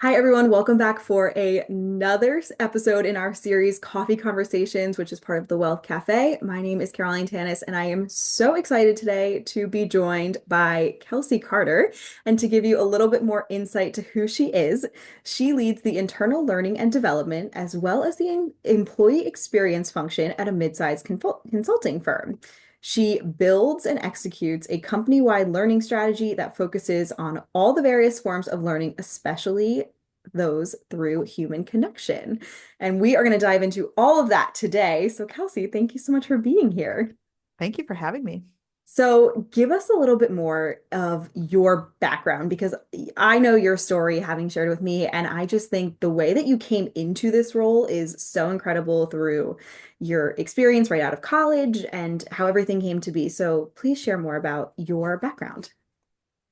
Hi, everyone. Welcome back for another episode in our series, Coffee Conversations, which is part of the Wealth Cafe. My name is Caroline Tanis, and I am so excited today to be joined by Kelsey Carter and to give you a little bit more insight to who she is. She leads the internal learning and development as well as the employee experience function at a mid-sized consulting firm. She builds and executes a company-wide learning strategy that focuses on all the various forms of learning, especially those through human connection. And we are going to dive into all of that today. So, Kelsey, thank you so much for being here. Thank you for having me. So, give us a little bit more of your background because I know your story having shared with me. And I just think the way that you came into this role is so incredible through your experience right out of college and how everything came to be. So, please share more about your background.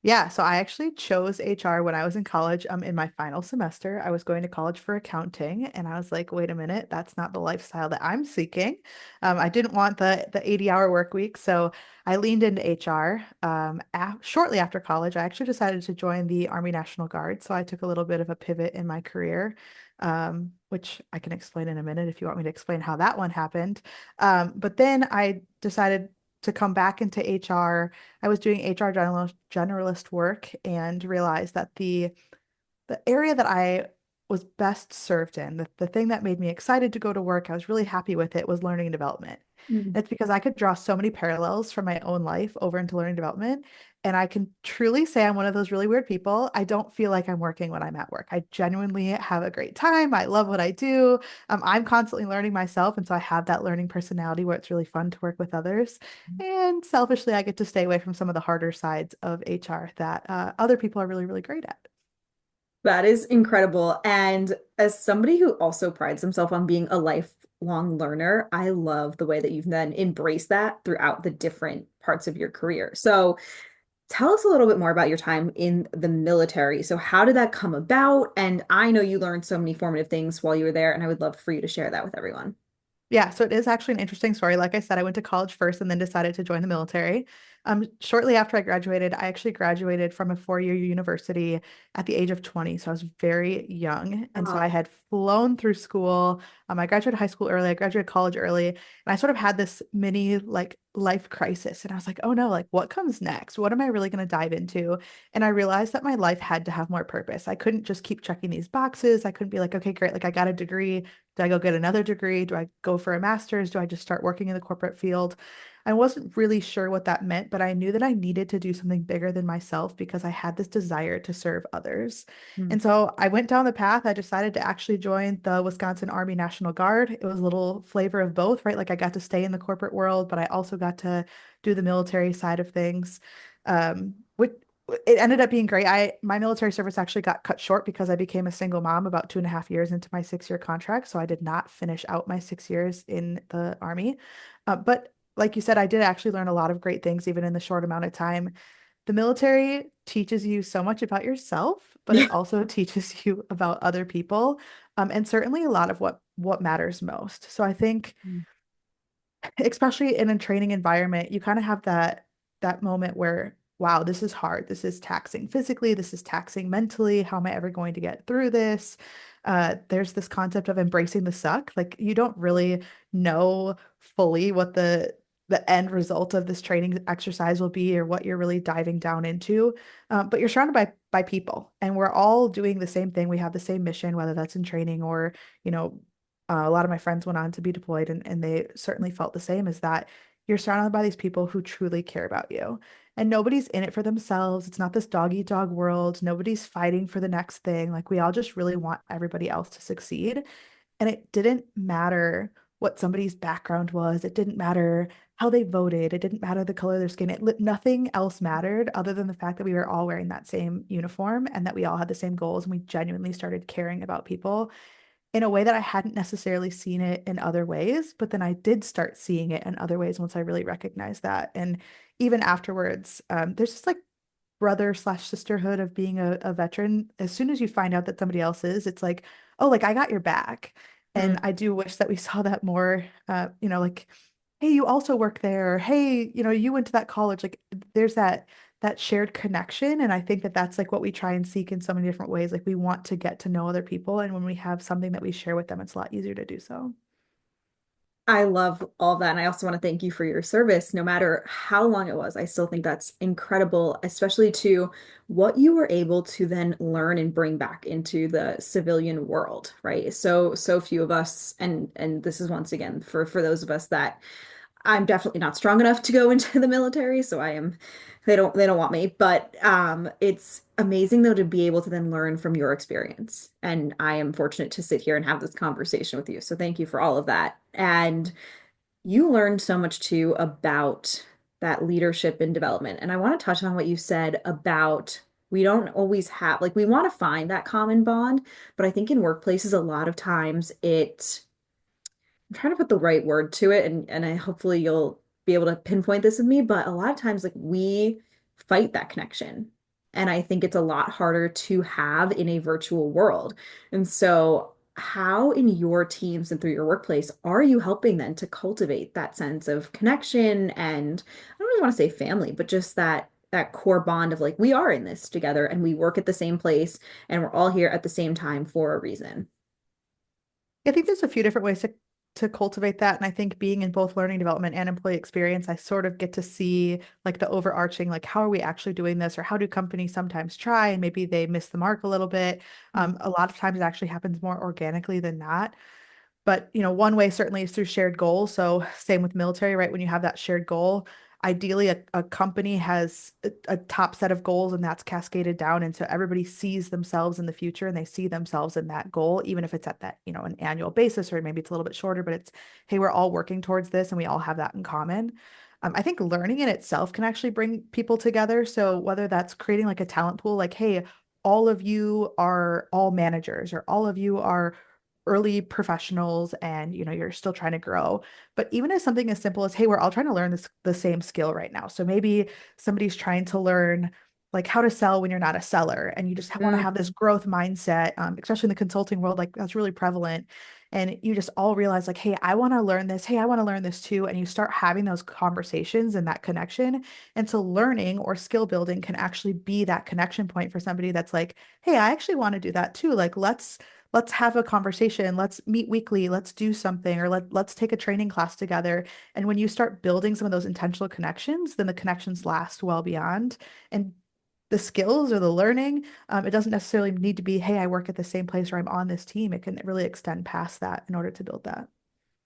Yeah, so I actually chose HR when I was in college. In my final semester, I was going to college for accounting, and I was like, wait a minute, that's not the lifestyle that I'm seeking. I didn't want the 80-hour work week, so I leaned into HR. Shortly after college, I actually decided to join the Army National Guard, so I took a little bit of a pivot in my career, which I can explain in a minute if you want me to explain how that one happened. But then I decided to come back into HR. I was doing HR generalist work and realized that the area that I was best served in, the thing that made me excited to go to work, I was really happy with it, was learning and development. Mm. It's because I could draw so many parallels from my own life over into learning and development. And I can truly say I'm one of those really weird people. I don't feel like I'm working when I'm at work. I genuinely have a great time. I love what I do. I'm constantly learning myself. And so I have that learning personality where it's really fun to work with others. And selfishly, I get to stay away from some of the harder sides of HR that other people are really, really great at. That is incredible. And as somebody who also prides himself on being a lifelong learner, I love the way that you've then embraced that throughout the different parts of your career. So tell us a little bit more about your time in the military. So how did that come about? And I know you learned so many formative things while you were there, and I would love for you to share that with everyone. Yeah, so it is actually an interesting story. Like I said, I went to college first and then decided to join the military. Shortly after I graduated, I actually graduated from a four-year university at the age of 20. So I was very young. And so I Wow. had flown through school. I graduated high school early, I graduated college early, and I sort of had this mini like life crisis. And I was like, oh no, like what comes next? What am I really going to dive into? And I realized that my life had to have more purpose. I couldn't just keep checking these boxes. I couldn't be like, okay, great, like I got a degree. Do I go get another degree? Do I go for a master's? Do I just start working in the corporate field? I wasn't really sure what that meant, but I knew that I needed to do something bigger than myself because I had this desire to serve others. Mm. And so I went down the path. I decided to actually join the Wisconsin Army National Guard. It was a little flavor of both, right? Like I got to stay in the corporate world, but I also got to do the military side of things. Which it ended up being great. My military service actually got cut short because I became a single mom about 2.5 years into my 6-year contract. So I did not finish out my 6 years in the Army. But like you said, I did actually learn a lot of great things even in the short amount of time. The military teaches you so much about yourself, but it Yeah. also teaches you about other people, and certainly a lot of what matters most. So I think, especially in a training environment, you kind of have that moment where, wow, this is hard. This is taxing physically. This is taxing mentally. How am I ever going to get through this? There's this concept of embracing the suck. Like you don't really know fully what the end result of this training exercise will be or what you're really diving down into. But you're surrounded by people, and we're all doing the same thing. We have the same mission, whether that's in training or, you know, a lot of my friends went on to be deployed, and they certainly felt the same, is that you're surrounded by these people who truly care about you. And nobody's in it for themselves. It's not this dog eat dog world. Nobody's fighting for the next thing. Like we all just really want everybody else to succeed. And it didn't matter what somebody's background was. It didn't matter how they voted. It didn't matter the color of their skin. Nothing else mattered other than the fact that we were all wearing that same uniform and that we all had the same goals and we genuinely started caring about people in a way that I hadn't necessarily seen it in other ways, but then I did start seeing it in other ways once I really recognized that. And even afterwards, there's just like brother slash sisterhood of being a veteran. As soon as you find out that somebody else is, it's like, oh, like I got your back. And Mm. I do wish that we saw that more, like, hey, you also work there. Hey, you went to that college. Like there's that that shared connection. And I think that that's like what we try and seek in so many different ways. Like we want to get to know other people, and when we have something that we share with them, it's a lot easier to do so. I love all of that. And I also want to thank you for your service. No matter how long it was, I still think that's incredible, especially to what you were able to then learn and bring back into the civilian world, right? So few of us, and this is once again for those of us that I'm definitely not strong enough to go into the military, so I am they don't want me, but it's amazing though to be able to then learn from your experience. And I am fortunate to sit here and have this conversation with you. So thank you for all of that. And you learned so much too about that leadership and development. And I want to touch on what you said about we don't always have like we want to find that common bond, but I think in workplaces a lot of times I'm trying to put the right word to it, and I hopefully you'll be able to pinpoint this with me, but a lot of times like we fight that connection. And I think it's a lot harder to have in a virtual world. And so how in your teams and through your workplace are you helping then to cultivate that sense of connection and I don't really want to say family, but just that core bond of like we are in this together and we work at the same place and we're all here at the same time for a reason. I think there's a few different ways to cultivate that. And I think being in both learning development and employee experience, I sort of get to see like the overarching, like how are we actually doing this, or how do companies sometimes try and maybe they miss the mark a little bit. A lot of times it actually happens more organically than not. But, one way certainly is through shared goals. So same with military, right? When you have that shared goal, ideally a company has a top set of goals and that's cascaded down. And so everybody sees themselves in the future and they see themselves in that goal, even if it's at that, an annual basis, or maybe it's a little bit shorter, but it's, hey, we're all working towards this and we all have that in common. I think learning in itself can actually bring people together. So whether that's creating like a talent pool, like, hey, all of you are all managers or all of you are early professionals and you're still trying to grow, but even as something as simple as, hey, we're all trying to learn the same skill right now. So maybe somebody's trying to learn like how to sell when you're not a seller, and you just want to have Mm. this growth mindset, especially in the consulting world, like that's really prevalent. And you just all realize like, hey, I want to learn this, hey, I want to learn this too, and you start having those conversations and that connection. And so learning or skill building can actually be that connection point for somebody that's like, hey, I actually want to do that too. Like let's have a conversation, let's meet weekly, let's do something, or let's take a training class together. And when you start building some of those intentional connections, then the connections last well beyond. And the skills or the learning, it doesn't necessarily need to be, hey, I work at the same place or I'm on this team. It can really extend past that in order to build that.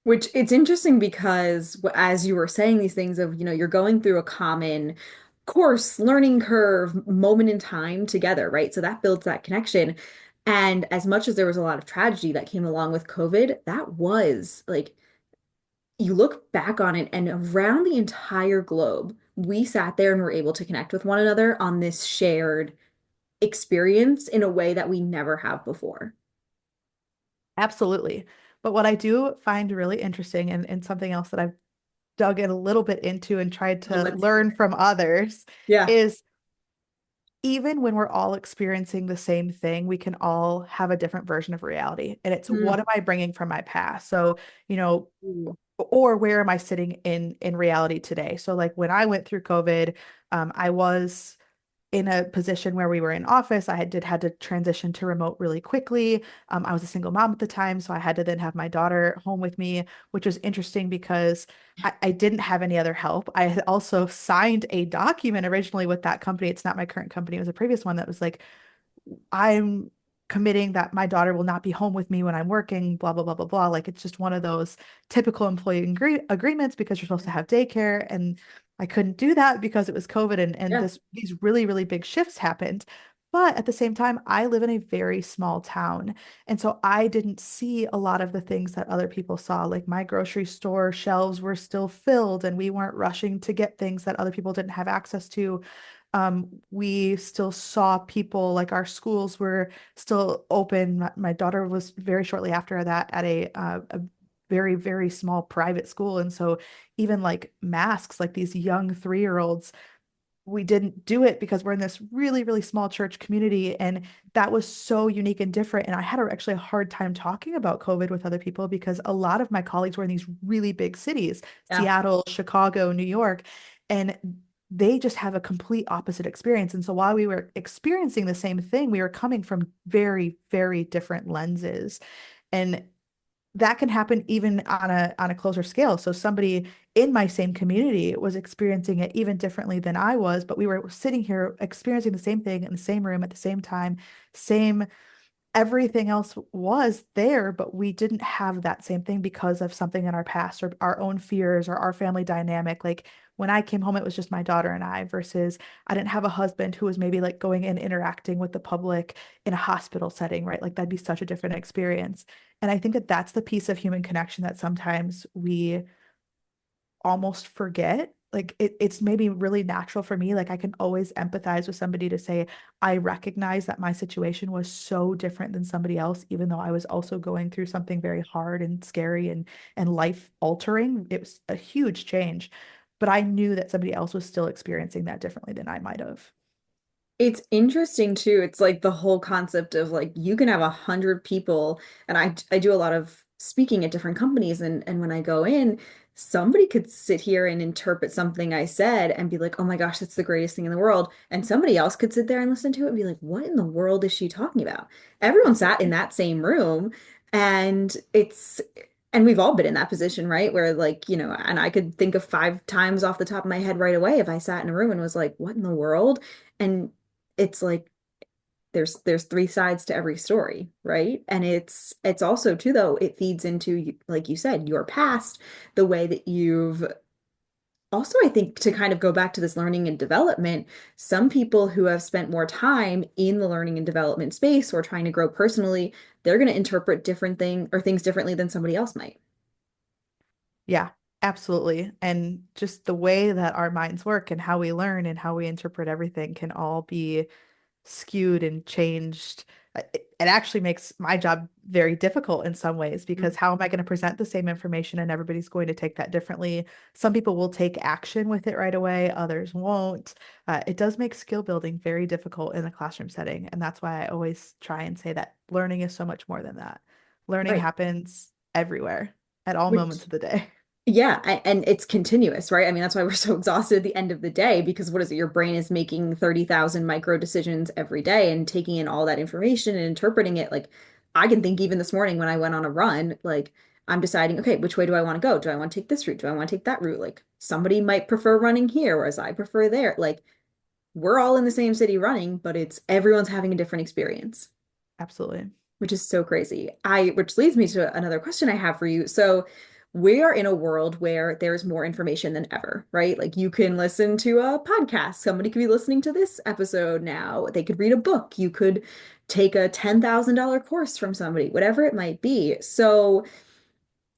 Which it's interesting because as you were saying these things of, you're going through a common course, learning curve, moment in time together, right? So that builds that connection. And as much as there was a lot of tragedy that came along with COVID, that was like, you look back on it and around the entire globe, we sat there and were able to connect with one another on this shared experience in a way that we never have before. Absolutely. But what I do find really interesting, and something else that I've dug in a little bit into and tried Oh, to let's hear learn it. from others, Yeah. is even when we're all experiencing the same thing, we can all have a different version of reality. And it's, what Mm. am I bringing from my past? So, you know, Ooh. or where am I sitting in reality today? So like when I went through COVID, I was in a position where we were in office. I had to transition to remote really quickly. I was a single mom at the time, so I had to then have my daughter home with me, which was interesting because I didn't have any other help. I had also signed a document originally with that company. It's not my current company, it was a previous one that was like, I'm committing that my daughter will not be home with me when I'm working, blah, blah, blah, blah, blah. Like it's just one of those typical employee agreements because you're supposed to have daycare. And I couldn't do that because it was COVID, and Yeah. these really, really big shifts happened. But at the same time, I live in a very small town. And so I didn't see a lot of the things that other people saw. Like my grocery store shelves were still filled and we weren't rushing to get things that other people didn't have access to. We still saw people, like our schools were still open. My daughter was very shortly after that at a very, very small private school. And so even like masks, like these young 3-year-olds, we didn't do it because we're in this really, really small church community. And that was so unique and different. And I had actually a hard time talking about COVID with other people because a lot of my colleagues were in these really big cities, Yeah. Seattle, Chicago, New York. And they just have a complete opposite experience. And so while we were experiencing the same thing, we were coming from very, very different lenses. And that can happen even on a closer scale. So somebody in my same community was experiencing it even differently than I was, but we were sitting here experiencing the same thing in the same room at the same time, same everything else was there, but we didn't have that same thing because of something in our past or our own fears or our family dynamic. Like when I came home, it was just my daughter and I versus I didn't have a husband who was maybe like going and interacting with the public in a hospital setting, right? Like that'd be such a different experience. And I think that that's the piece of human connection that sometimes we almost forget. Like it's maybe really natural for me. Like I can always empathize with somebody to say, I recognize that my situation was so different than somebody else, even though I was also going through something very hard and scary and life altering. It was a huge change. But I knew that somebody else was still experiencing that differently than I might have. It's interesting too. It's like the whole concept of like you can have 100 people, and I do a lot of speaking at different companies, and when I go in, somebody could sit here and interpret something I said and be like, "Oh my gosh, that's the greatest thing in the world," and somebody else could sit there and listen to it and be like, "What in the world is she talking about?" Everyone sat in Absolutely. that same room, and and we've all been in that position, right? Where like, and I could think of 5 times off the top of my head right away if I sat in a room and was like, "What in the world?" And it's like there's 3 sides to every story, right? And it's also too, though, it feeds into, like you said, your past, the way that you've also, I think, to kind of go back to this learning and development, some people who have spent more time in the learning and development space or trying to grow personally, they're going to interpret different things differently than somebody else might. Yeah, absolutely. And just the way that our minds work and how we learn and how we interpret everything can all be skewed and changed. It actually makes my job very difficult in some ways because how am I going to present the same information and everybody's going to take that differently? Some people will take action with it right away, others won't. It does make skill building very difficult in the classroom setting. And that's why I always try and say that learning is so much more than that. Learning Right. happens everywhere at all moments Which of the day. Yeah, and it's continuous, right? I mean, that's why we're so exhausted at the end of the day because what is it? Your brain is making 30,000 micro decisions every day and taking in all that information and interpreting it. Like, I can think even this morning when I went on a run, like, I'm deciding, okay, which way do I want to go? Do I want to take this route? Do I want to take that route? Like, somebody might prefer running here, whereas I prefer there. Like, we're all in the same city running, but it's everyone's having a different experience, Absolutely. which is so crazy. Which leads me to another question I have for you. So, we are in a world where there's more information than ever, right? Like you can listen to a podcast. Somebody could be listening to this episode now. They could read a book. You could take a $10,000 course from somebody, whatever it might be. So,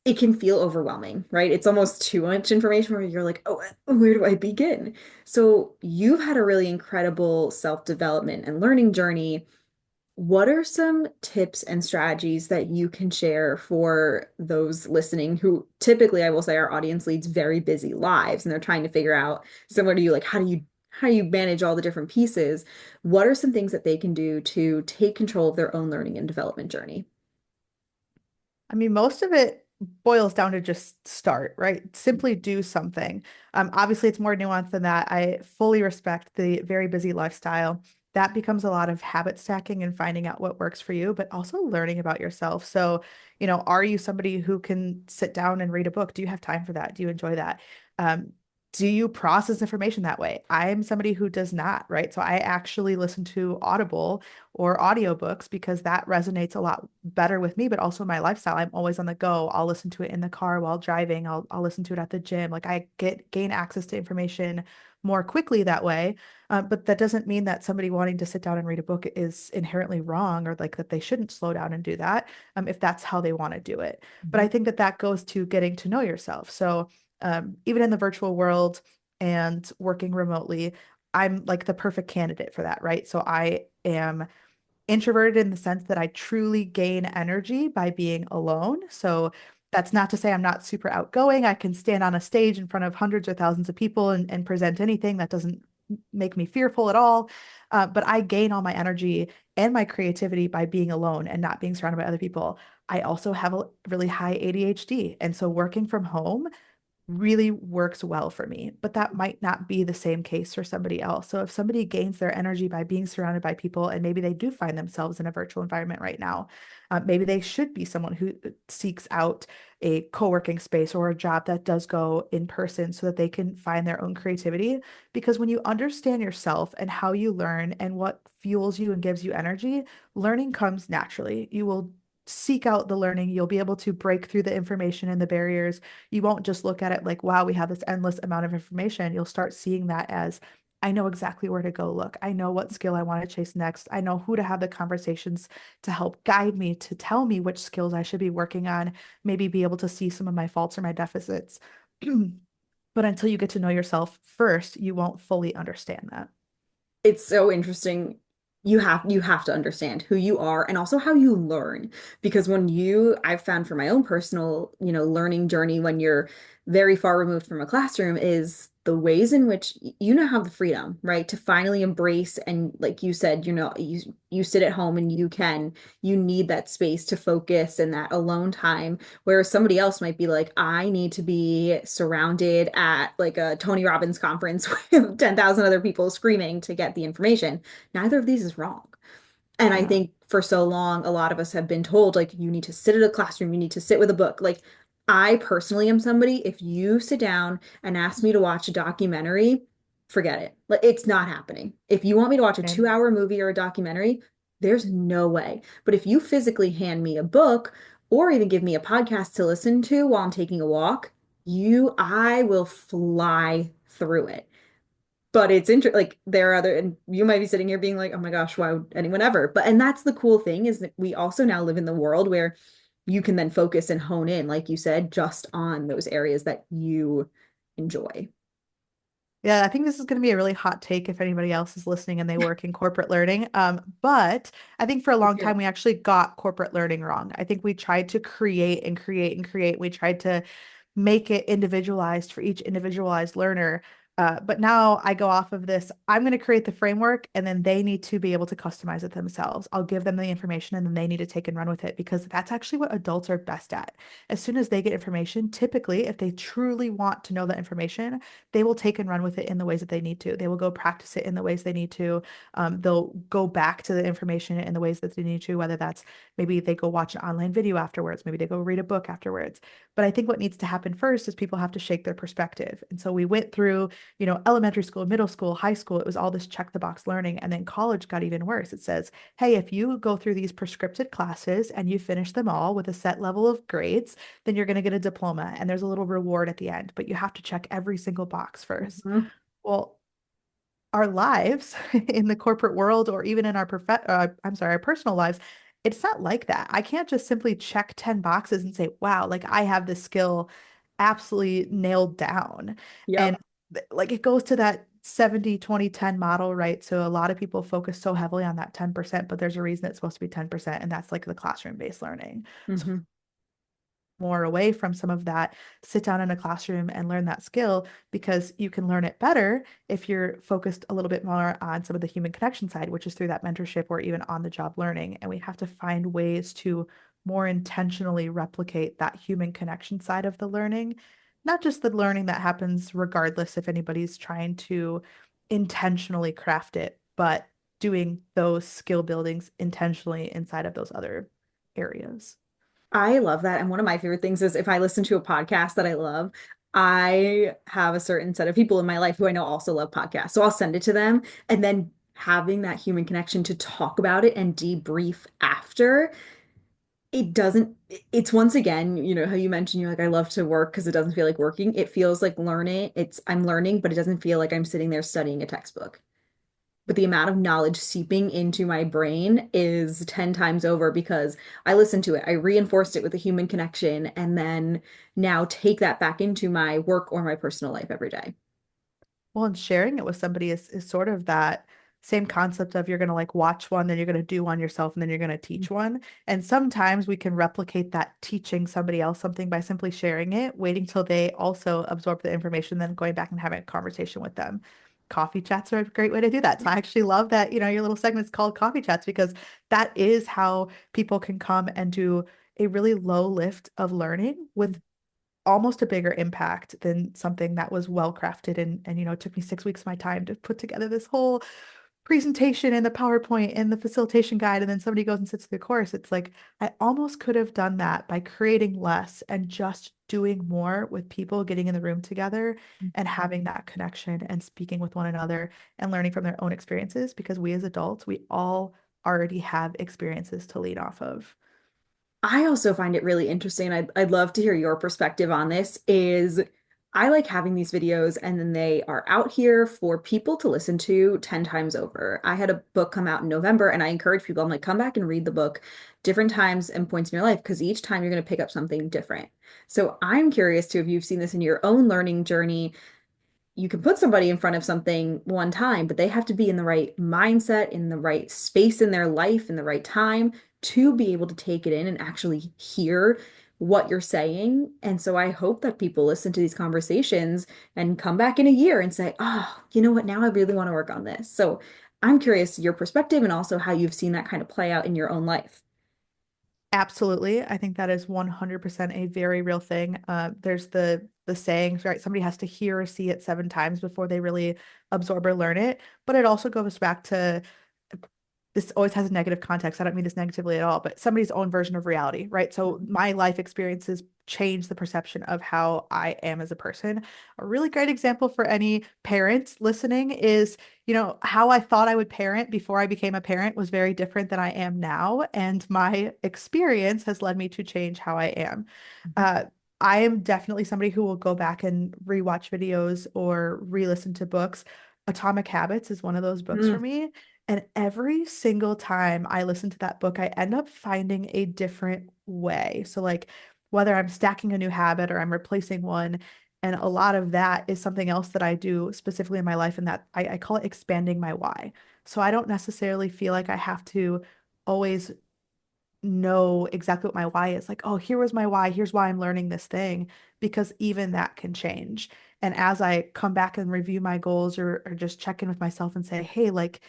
it can feel overwhelming, right? It's almost too much information where you're like, oh, where do I begin? So, you've had a really incredible self-development and learning journey. What are some tips and strategies that you can share for those listening who typically, I will say, our audience leads very busy lives and they're trying to figure out, similar to you, like how do you manage all the different pieces? What are some things that they can do to take control of their own learning and development journey? I mean, most of it boils down to just start, right? Simply do something. Obviously, it's more nuanced than that. I fully respect the very busy lifestyle. That becomes a lot of habit stacking and finding out what works for you, but also learning about yourself. So, are you somebody who can sit down and read a book? Do you have time for that? Do you enjoy that? Um, do you process information that way? I'm somebody who does not, right? So I actually listen to Audible or audiobooks because that resonates a lot better with me, but also my lifestyle. I'm always on the go. I'll listen to it in the car while driving. I'll listen to it at the gym. Like I gain access to information more quickly that way. But that doesn't mean that somebody wanting to sit down and read a book is inherently wrong or like that they shouldn't slow down and do that if that's how they want to do it. But I Mhm. think that that goes to getting to know yourself. So even in the virtual world and working remotely, I'm like the perfect candidate for that, right? So I am introverted in the sense that I truly gain energy by being alone. So that's not to say I'm not super outgoing. I can stand on a stage in front of hundreds or thousands of people and present anything. That doesn't make me fearful at all. But I gain all my energy and my creativity by being alone and not being surrounded by other people. I also have a really high ADHD. And so working from home really works well for me, but that might not be the same case for somebody else. So if somebody gains their energy by being surrounded by people, and maybe they do find themselves in a virtual environment right now, maybe they should be someone who seeks out a co-working space or a job that does go in person so that they can find their own creativity. Because when you understand yourself and how you learn and what fuels you and gives you energy, learning comes naturally. You will seek out the learning. You'll be able to break through the information and the barriers. You won't just look at it like, wow, we have this endless amount of information. You'll start seeing that as, I know exactly where to go look. I know what skill I want to chase next. I know who to have the conversations to help guide me, to tell me which skills I should be working on, maybe be able to see some of my faults or my deficits. But until you get to know yourself first, you won't fully understand that. It's so interesting. You have to understand who you are and also how you learn. Because I've found for my own personal, learning journey when you're very far removed from a classroom is the ways in which you now have the freedom, right? To finally embrace, and like you said, you sit at home and you need that space to focus and that alone time. Whereas somebody else might be like, I need to be surrounded at like a Tony Robbins conference with 10,000 other people screaming to get the information. Neither of these is wrong. And I Yeah. think for so long, a lot of us have been told, like, you need to sit at a classroom, you need to sit with a book. Like, I personally am somebody, if you sit down and ask me to watch a documentary, forget it. Like, it's not happening. If you want me to watch a And 2 hour movie or a documentary, there's no way. But if you physically hand me a book or even give me a podcast to listen to while I'm taking a walk, I will fly through it. But it's interesting, like there are other, and you might be sitting here being like, oh my gosh, why would anyone ever? And that's the cool thing is that we also now live in the world where you can then focus and hone in, like you said, just on those areas that you enjoy. yeah, I think this is going to be a really hot take if anybody else is listening and they work in corporate learning. But I think for a Let's long hear time it. we actually got corporate learning wrong. I think we tried to create and create and create. We tried to make it individualized for each individualized learner. But now I go off of this. I'm going to create the framework and then they need to be able to customize it themselves. I'll give them the information and then they need to take and run with it because that's actually what adults are best at. As soon as they get information, typically, if they truly want to know that information, they will take and run with it in the ways that they need to. They will go practice it in the ways they need to. They'll go back to the information in the ways that they need to, whether that's maybe they go watch an online video afterwards, maybe they go read a book afterwards. But I think what needs to happen first is people have to shake their perspective. And so we went through, elementary school, middle school, high school, it was all this check the box learning. And then college got even worse. It says, hey, if you go through these prescripted classes and you finish them all with a set level of grades, then you're going to get a diploma and there's a little reward at the end, but you have to check every single box first. Mhm. Well, our lives in the corporate world or even in our personal lives, it's not like that. I can't just simply check 10 boxes and say, wow, like I have this skill absolutely nailed down. And Yep. like it goes to that 70-20-10 model, right? So a lot of people focus so heavily on that 10%, but there's a reason it's supposed to be 10%, and that's like the classroom-based learning. So Hmm. more away from some of that, sit down in a classroom and learn that skill because you can learn it better if you're focused a little bit more on some of the human connection side, which is through that mentorship or even on the job learning. And we have to find ways to more intentionally replicate that human connection side of the learning, not just the learning that happens regardless if anybody's trying to intentionally craft it, but doing those skill buildings intentionally inside of those other areas. I love that. And one of my favorite things is if I listen to a podcast that I love, I have a certain set of people in my life who I know also love podcasts. So I'll send it to them and then having that human connection to talk about it and debrief after it doesn't, it's once again, how you mentioned you're like, I love to work because it doesn't feel like working. It feels like learning. I'm learning, but it doesn't feel like I'm sitting there studying a textbook. But the amount of knowledge seeping into my brain is 10 times over because I listened to it. I reinforced it with a human connection and then now take that back into my work or my personal life every day. Well, and sharing it with somebody is sort of that same concept of you're going to like watch one, then you're going to do one yourself, and then you're going to teach one. And sometimes we can replicate that teaching somebody else something by simply sharing it, waiting till they also absorb the information, then going back and having a conversation with them. Coffee chats are a great way to do that. So I actually love that, your little segment's called coffee chats because that is how people can come and do a really low lift of learning with almost a bigger impact than something that was well crafted and it took me 6 weeks of my time to put together this whole presentation and the PowerPoint and the facilitation guide, and then somebody goes and sits through the course. It's like I almost could have done that by creating less and just doing more with people getting in the room together and having that connection and speaking with one another and learning from their own experiences because we as adults, we all already have experiences to lean off of. I also find it really interesting. I'd love to hear your perspective on this. Is I like having these videos and then they are out here for people to listen to 10 times over. I had a book come out in November and I encourage people, I'm like, come back and read the book different times and points in your life because each time you're going to pick up something different. So I'm curious too if you've seen this in your own learning journey. You can put somebody in front of something one time, but they have to be in the right mindset, in the right space in their life, in the right time to be able to take it in and actually hear what you're saying. And so I hope that people listen to these conversations and come back in a year and say, oh, you know what? Now I really want to work on this. So I'm curious your perspective and also how you've seen that kind of play out in your own life. Absolutely. I think that is 100% a very real thing. There's the saying, right? Somebody has to hear or see it 7 times before they really absorb or learn it. But it also goes back to this always has a negative context. I don't mean this negatively at all, but somebody's own version of reality, right? So my life experiences change the perception of how I am as a person. A really great example for any parents listening is, how I thought I would parent before I became a parent was very different than I am now. And my experience has led me to change how I am. Uh, I am definitely somebody who will go back and rewatch videos or re-listen to books. Atomic Habits is one of those books for Mm. me. And every single time I listen to that book, I end up finding a different way. So, like, whether I'm stacking a new habit or I'm replacing one, and a lot of that is something else that I do specifically in my life, and that I call it expanding my why. So, I don't necessarily feel like I have to always know exactly what my why is. Like, oh, here was my why. Here's why I'm learning this thing, because even that can change. And as I come back and review my goals or just check in with myself and say, hey, like,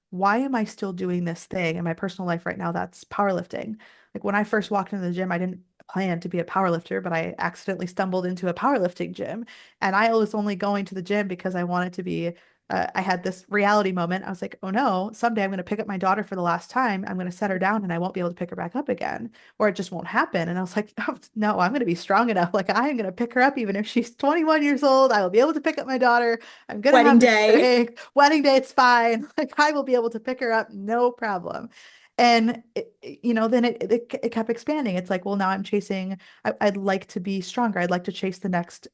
why am I still doing this thing in my personal life right now? That's powerlifting. Like when I first walked into the gym, I didn't plan to be a powerlifter, but I accidentally stumbled into a powerlifting gym. And I was only going to the gym because I wanted to be. I had this reality moment. I was like, oh no, someday I'm going to pick up my daughter for the last time. I'm going to set her down and I won't be able to pick her back up again, or it just won't happen. And I was like, oh, no, I'm going to be strong enough. Like I am going to pick her up even if she's 21 years old. I will be able to pick up my daughter. I'm gonna Wedding have the day. strength. Wedding day, it's fine. Like I will be able to pick her up, no problem. And then it kept expanding. It's like, well, now I'm chasing. I'd like to be stronger. I'd like to chase the next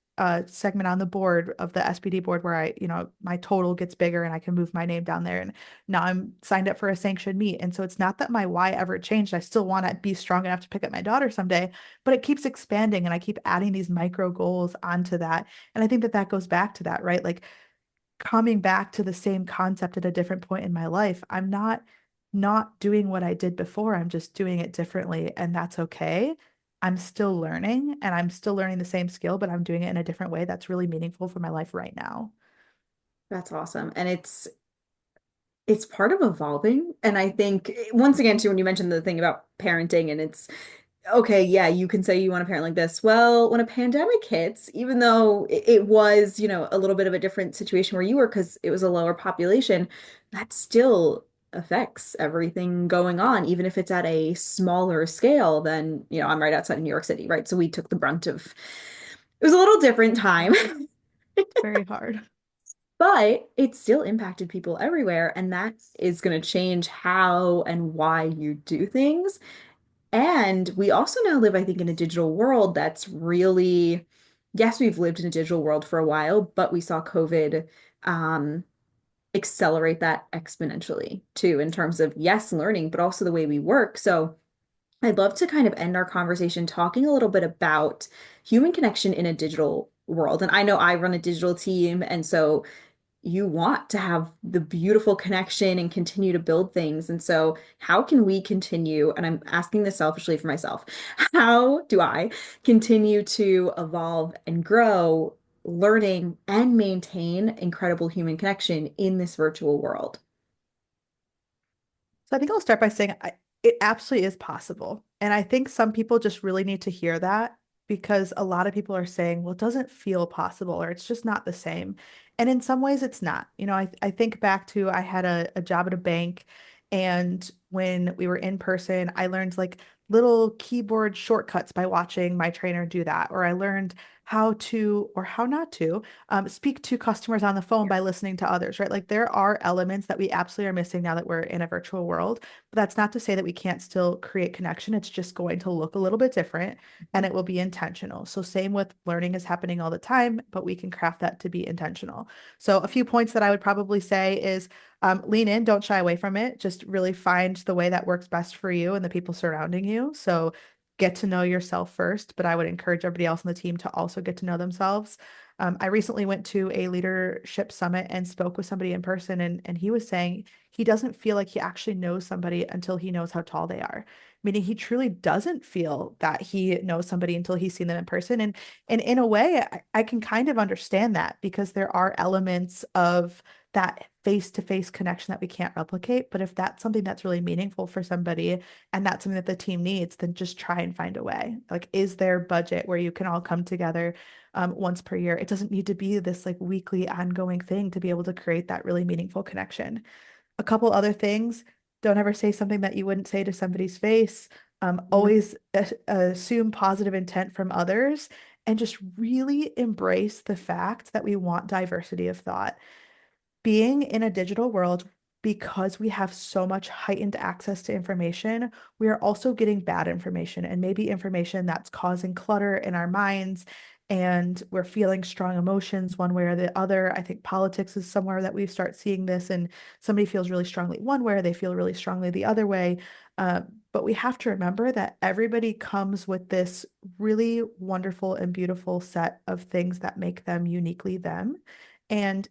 segment on the board of the SPD board where my total gets bigger and I can move my name down there. And now I'm signed up for a sanctioned meet. And so it's not that my why ever changed. I still want to be strong enough to pick up my daughter someday, but it keeps expanding and I keep adding these micro goals onto that. And I think that that goes back to that, right? Like coming back to the same concept at a different point in my life. I'm not doing what I did before. I'm just doing it differently, and that's okay. I'm still learning and I'm still learning the same skill, but I'm doing it in a different way that's really meaningful for my life right now. That's awesome. And it's part of evolving. And I think once again, too, when you mentioned the thing about parenting and it's okay, yeah, you can say you want to parent like this. Well, when a pandemic hits, even though it was, a little bit of a different situation where you were because it was a lower population, that still affects everything going on, even if it's at a smaller scale than, I'm right outside of New York City, right? So we took the brunt of it was a little different time. It's very hard. But it still impacted people everywhere, and that is going to change how and why you do things. And we also now live, I think, in a digital world that's really, yes, we've lived in a digital world for a while, but we saw COVID um, accelerate that exponentially too, in terms of, yes, learning, but also the way we work. So I'd love to kind of end our conversation talking a little bit about human connection in a digital world. And I know I run a digital team, and so you want to have the beautiful connection and continue to build things. And so, how can we continue? And I'm asking this selfishly for myself. How do I continue to evolve and grow, learning and maintain incredible human connection in this virtual world? So I think I'll start by saying it absolutely is possible. And I think some people just really need to hear that because a lot of people are saying, well, it doesn't feel possible or it's just not the same. And in some ways, it's not. I think back to I had a job at a bank, and when we were in person, I learned like little keyboard shortcuts by watching my trainer do that, or I learned how to or how not to speak to customers on the phone Yeah. by listening to others, right? Like there are elements that we absolutely are missing now that we're in a virtual world. But that's not to say that we can't still create connection. It's just going to look a little bit different and it will be intentional. So, same with learning is happening all the time, but we can craft that to be intentional. So, a few points that I would probably say is lean in, don't shy away from it. Just really find the way that works best for you and the people surrounding you. So, get to know yourself first, but I would encourage everybody else on the team to also get to know themselves. I recently went to a leadership summit and spoke with somebody in person, and he was saying he doesn't feel like he actually knows somebody until he knows how tall they are, meaning he truly doesn't feel that he knows somebody until he's seen them in person. And in a way, I can kind of understand that because there are elements of that face-to-face connection that we can't replicate. But if that's something that's really meaningful for somebody and that's something that the team needs, then just try and find a way. Like, is there budget where you can all come together once per year? It doesn't need to be this like weekly ongoing thing to be able to create that really meaningful connection. A couple other things. Don't ever say something that you wouldn't say to somebody's face. Mhm. Always assume positive intent from others and just really embrace the fact that we want diversity of thought. Being in a digital world, because we have so much heightened access to information, we are also getting bad information and maybe information that's causing clutter in our minds. And we're feeling strong emotions one way or the other. I think politics is somewhere that we start seeing this, and somebody feels really strongly one way, or they feel really strongly the other way. Uh, but we have to remember that everybody comes with this really wonderful and beautiful set of things that make them uniquely them. And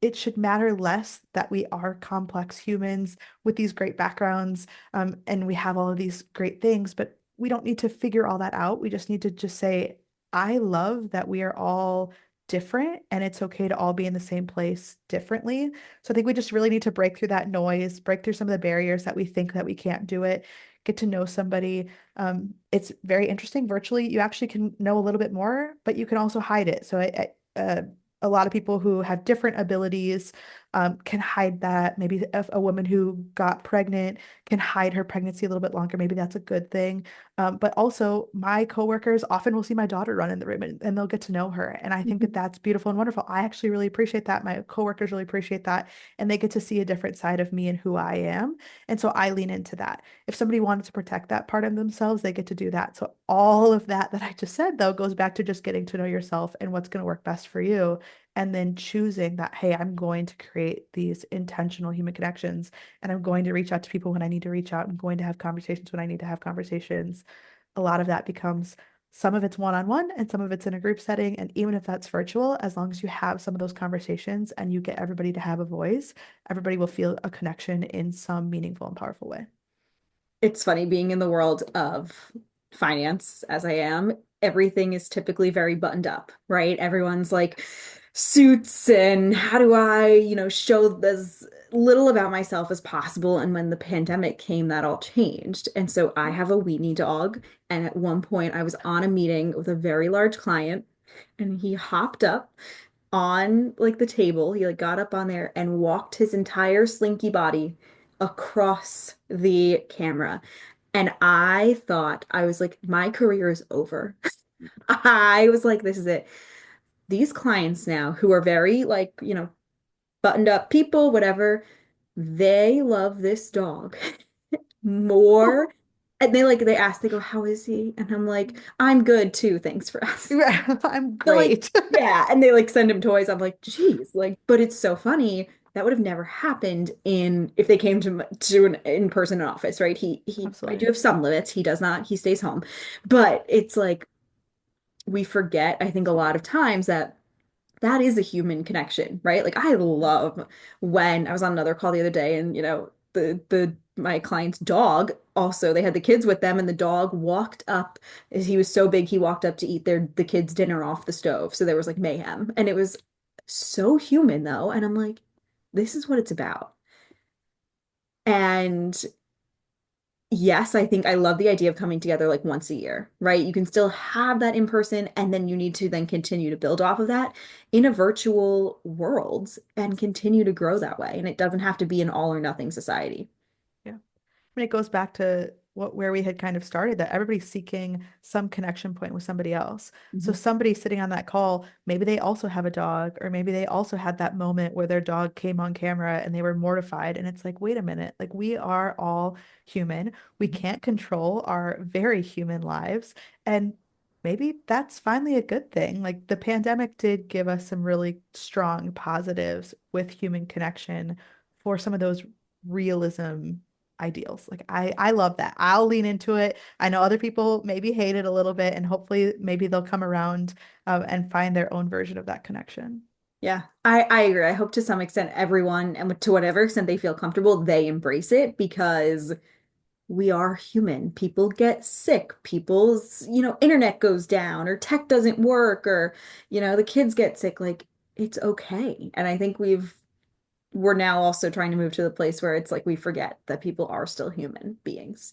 it should matter less that we are complex humans with these great backgrounds, and we have all of these great things, but we don't need to figure all that out. We just need to just say, I love that we are all different and it's okay to all be in the same place differently. So I think we just really need to break through that noise, break through some of the barriers that we think that we can't do it, get to know somebody. It's very interesting. Virtually, you actually can know a little bit more, but you can also hide it. So a lot of people who have different abilities can hide that. Maybe if a woman who got pregnant can hide her pregnancy a little bit longer, maybe that's a good thing. But also, my coworkers often will see my daughter run in the room and they'll get to know her. And I think that Mhm. that's beautiful and wonderful. I actually really appreciate that. My coworkers really appreciate that. And they get to see a different side of me and who I am. And so I lean into that. If somebody wanted to protect that part of themselves, they get to do that. So all of that I just said, though, goes back to just getting to know yourself and what's going to work best for you, and then choosing that, hey, I'm going to create these intentional human connections and I'm going to reach out to people when I need to reach out. I'm going to have conversations when I need to have conversations. A lot of that becomes some of it's one-on-one and some of it's in a group setting. And even if that's virtual, as long as you have some of those conversations and you get everybody to have a voice, everybody will feel a connection in some meaningful and powerful way. It's funny being in the world of finance as I am. Everything is typically very buttoned up, right? Everyone's like suits and how do I, show as little about myself as possible. And when the pandemic came, that all changed. And so I have a weenie dog. And at one point, I was on a meeting with a very large client, and he hopped up on like the table. He like got up on there and walked his entire slinky body across the camera. And I thought, I was like, my career is over. I was like, this is it. These clients now who are very like, buttoned up people, whatever, they love this dog more. And they ask, they go, how is he? And I'm like, I'm good too. Thanks for asking. I'm They're like, great. yeah. And they like send him toys. I'm like, geez, like, but it's so funny. That would have never happened in if they came to an in-person office, right? I do Absolutely. have some limits. He does not, he stays home. But it's like we forget, I think, a lot of times that that is a human connection, right? Like I love when I was on another call the other day and the my client's dog also they had the kids with them and the dog walked up he was so big he walked up to eat the kids' dinner off the stove. So there was like mayhem and it was so human though. And I'm like, this is what it's about. And Yes, I think I love the idea of coming together like once a year, right? You can still have that in person, and then you need to then continue to build off of that in a virtual world and continue to grow that way. And it doesn't have to be an all or nothing society. Yeah. I mean, it goes back to what where we had kind of started that everybody's seeking some connection point with somebody else. So Mhm. somebody sitting on that call, maybe they also have a dog, or maybe they also had that moment where their dog came on camera and they were mortified. And it's like, wait a minute, like we are all human. We can't control our very human lives. And maybe that's finally a good thing. Like the pandemic did give us some really strong positives with human connection for some of those realism ideals. Like I love that. I'll lean into it. I know other people maybe hate it a little bit, and hopefully maybe they'll come around and find their own version of that connection. Yeah, I agree. I hope to some extent everyone, and to whatever extent they feel comfortable, they embrace it because we are human. People get sick. People's, internet goes down or tech doesn't work or, the kids get sick. Like it's okay. And I think we're now also trying to move to the place where it's like we forget that people are still human beings.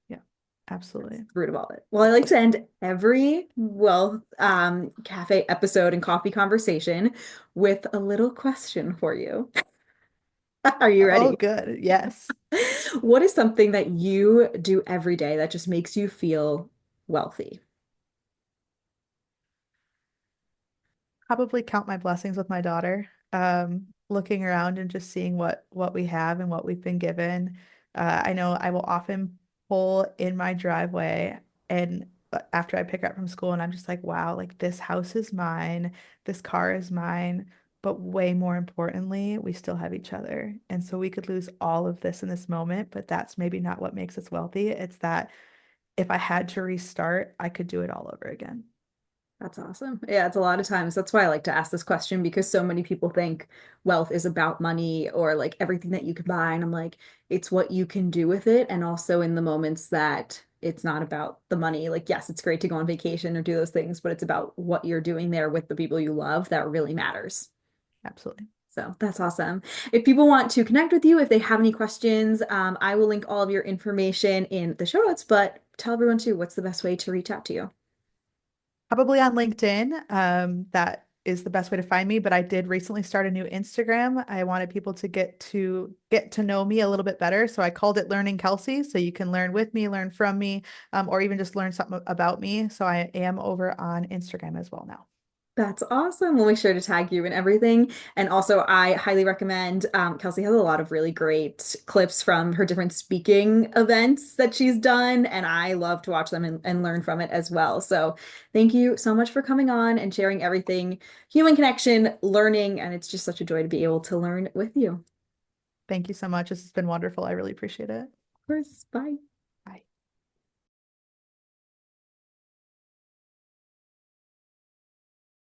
Yeah, That's absolutely. the root of all of it. Well, I like to end every cafe episode and coffee conversation with a little question for you. Are you Oh, ready? good. Yes. What is something that you do every day that just makes you feel wealthy? Probably count my blessings with my daughter. Looking around and just seeing what we have and what we've been given. I know I will often pull in my driveway and after I pick her up from school and I'm just like, wow, like this house is mine, this car is mine, but way more importantly, we still have each other. And so we could lose all of this in this moment, but that's maybe not what makes us wealthy. It's that if I had to restart, I could do it all over again. That's awesome. Yeah, it's a lot of times. That's why I like to ask this question because so many people think wealth is about money or like everything that you can buy. And I'm like, it's what you can do with it. And also in the moments that it's not about the money. Like, yes, it's great to go on vacation or do those things, but it's about what you're doing there with the people you love that really matters. Absolutely. So that's awesome. If people want to connect with you, if they have any questions, I will link all of your information in the show notes, but tell everyone too, what's the best way to reach out to you? Probably on LinkedIn. That is the best way to find me. But I did recently start a new Instagram. I wanted people to get to know me a little bit better. So I called it Learning Kelsey. So you can learn with me, learn from me, or even just learn something about me. So I am over on Instagram as well now. That's awesome. We'll make sure to tag you and everything. And also, I highly recommend Kelsey has a lot of really great clips from her different speaking events that she's done. And I love to watch them and learn from it as well. So, thank you so much for coming on and sharing everything human connection, learning. And it's just such a joy to be able to learn with you. Of Thank you so much. This has been wonderful. I really appreciate it. course, bye.